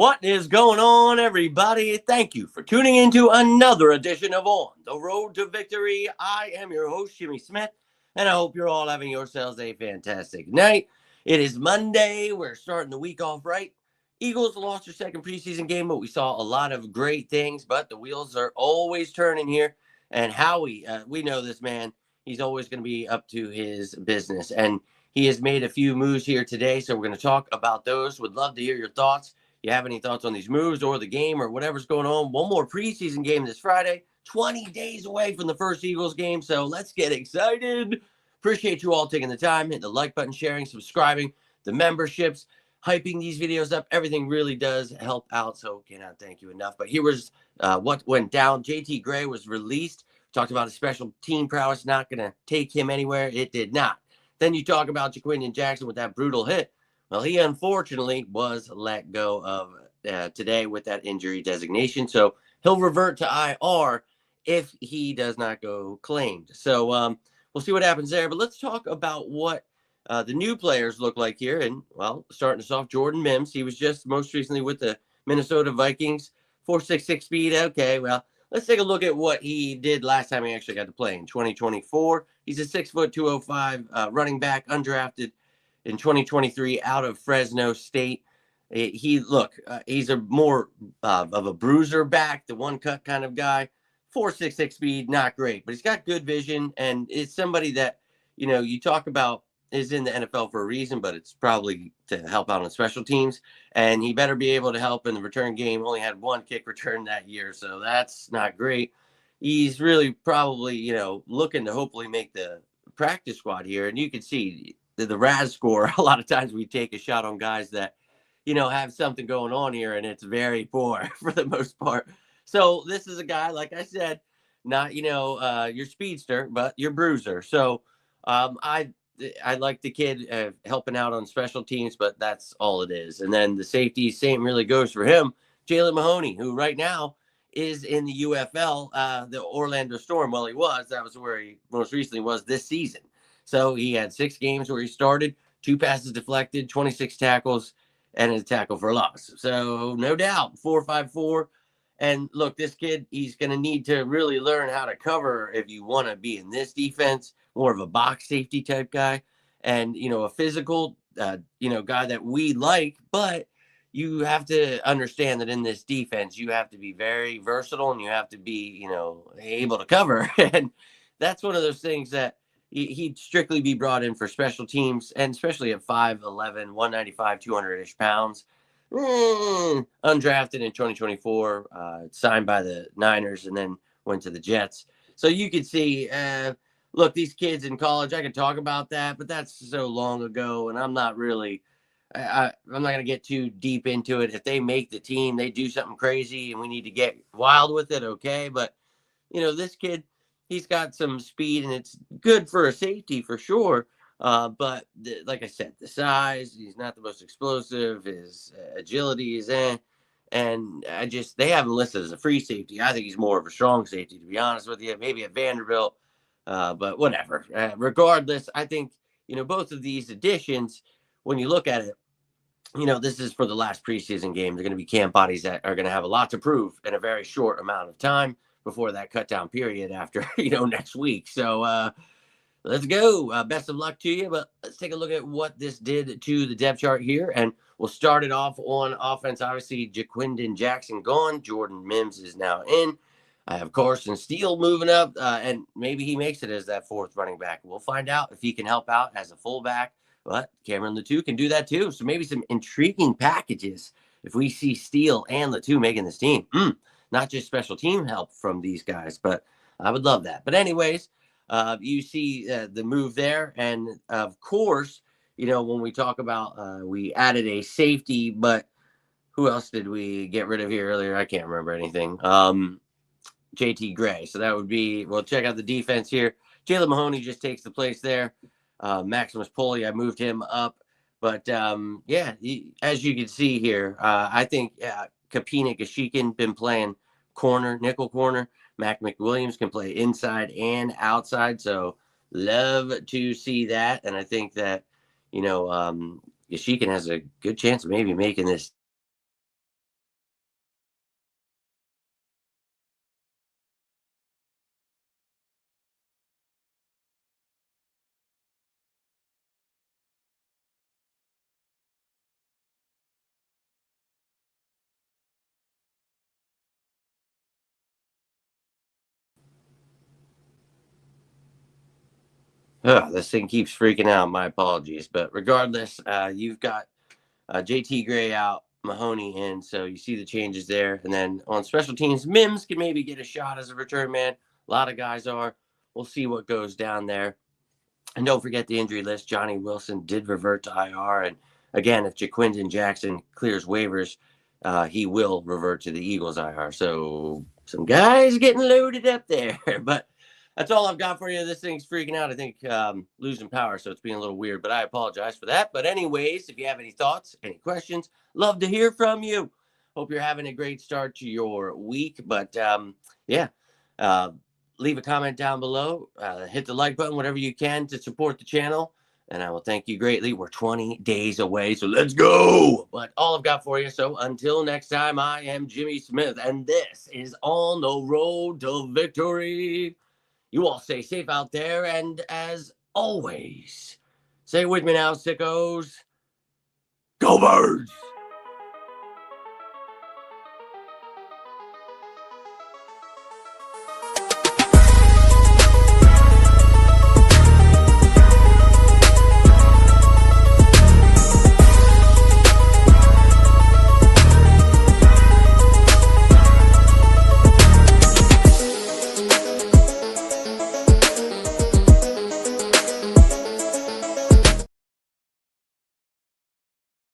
What is going on, everybody? Thank you for tuning into another edition of On the Road to Victory. I am your host, Jimmy Smith, and I hope you're all having yourselves a fantastic night. It is Monday. We're starting the week off right. Eagles lost their second preseason game, but we saw a lot of great things, but the wheels are always turning here. And Howie, we know this man. He's always going to be up to his business, and he has made a few moves here today, so we're going to talk about those. Would love to hear your thoughts. You have any thoughts on these moves or the game or whatever's going on? One more preseason game this Friday, 20 days away from the first Eagles game. So let's get excited. Appreciate you all taking the time, hitting the like button, sharing, subscribing, the memberships, hyping these videos up. Everything really does help out. So cannot thank you enough. But here was what went down. JT Gray was released. Talked about his special team prowess, not going to take him anywhere. It did not. Then you talk about Jaquindon Jackson with that brutal hit. Well, he unfortunately was let go of today with that injury designation. So he'll revert to IR if he does not go claimed. So we'll see what happens there. But let's talk about what the new players look like here. And, well, starting us off, Jordan Mims. He was just most recently with the Minnesota Vikings, 4.66 speed. Okay, well, let's take a look at what he did last time he actually got to play in 2024. He's a 6', 205 running back, undrafted in 2023 out of Fresno State. He's a more of a bruiser back, the one cut kind of guy. 4.66 speed, not great, but he's got good vision, and it's somebody that, you talk about is in the NFL for a reason, but it's probably to help out on special teams, and he better be able to help in the return game. Only had one kick return that year, so that's not great. He's really probably, looking to hopefully make the practice squad here, and you can see the RAS score. A lot of times we take a shot on guys that, have something going on here, and it's very poor for the most part. So this is a guy, like I said, not, your speedster, but your bruiser. So I like the kid helping out on special teams, but that's all it is. And then the safety, same really goes for him. Jaylen Mahoney, who right now is in the UFL, the Orlando Storm. Well, that was where he most recently was this season. So he had 6 games where he started, 2 passes deflected, 26 tackles, and a tackle for a loss. So no doubt, 4.54. And look, this kid, he's going to need to really learn how to cover if you want to be in this defense, more of a box safety type guy, and, a physical, guy that we like. But you have to understand that in this defense, you have to be very versatile and you have to be, able to cover. And that's one of those things that he'd strictly be brought in for special teams, and especially at 5'11", 195, 200-ish pounds. Undrafted in 2024, signed by the Niners, and then went to the Jets. So you could see, look, these kids in college, I could talk about that, but that's so long ago, and I'm not really, I'm not going to get too deep into it. If they make the team, they do something crazy, and we need to get wild with it, okay? But, this kid, he's got some speed, and it's good for a safety for sure. But like I said, the size, he's not the most explosive. His agility is and they have him listed as a free safety. I think he's more of a strong safety, to be honest with you. Maybe at Vanderbilt, but whatever. Regardless, I think, both of these additions, when you look at it, this is for the last preseason game. They're going to be camp bodies that are going to have a lot to prove in a very short amount of time before that cut down period after, next week. So let's go. Best of luck to you. But let's take a look at what this did to the depth chart here. And we'll start it off on offense. Obviously, Jaquindon Jackson gone. Jordan Mims is now in. I have Carson Steele moving up, and maybe he makes it as that 4th running back. We'll find out if he can help out as a fullback. But Cameron Latu can do that too. So maybe some intriguing packages if we see Steele and Latu making this team. Not just special team help from these guys, but I would love that. But anyways, you see the move there. And of course, when we talk about, we added a safety, but who else did we get rid of here earlier? I can't remember anything. JT Gray. So that would be, well, check out the defense here. Jaylen Mahoney just takes the place there. Maximus Poli, I moved him up. But, as you can see here, I think Kapina Gashikin been playing nickel corner. Mac McWilliams can play inside and outside. So love to see that. And I think that, Gashikin has a good chance of maybe making this This thing keeps freaking out. My apologies. But regardless, you've got JT Gray out, Mahoney in. So you see the changes there. And then on special teams, Mims can maybe get a shot as a return man. A lot of guys are. We'll see what goes down there. And don't forget the injury list. Johnny Wilson did revert to IR. And again, if Jaquindon Jackson clears waivers, he will revert to the Eagles IR. So some guys getting loaded up there. But that's all I've got for you. This thing's freaking out. I think losing power, so it's being a little weird. But I apologize for that. But anyways, if you have any thoughts, any questions, love to hear from you. Hope you're having a great start to your week. But yeah. Leave a comment down below. Hit the like button, whatever you can to support the channel. And I will thank you greatly. We're 20 days away, so let's go. But all I've got for you. So until next time, I am Jimmy Smith, and this is On the Road to Victory. You all stay safe out there. And as always, say it with me now, sickos. Go Birds!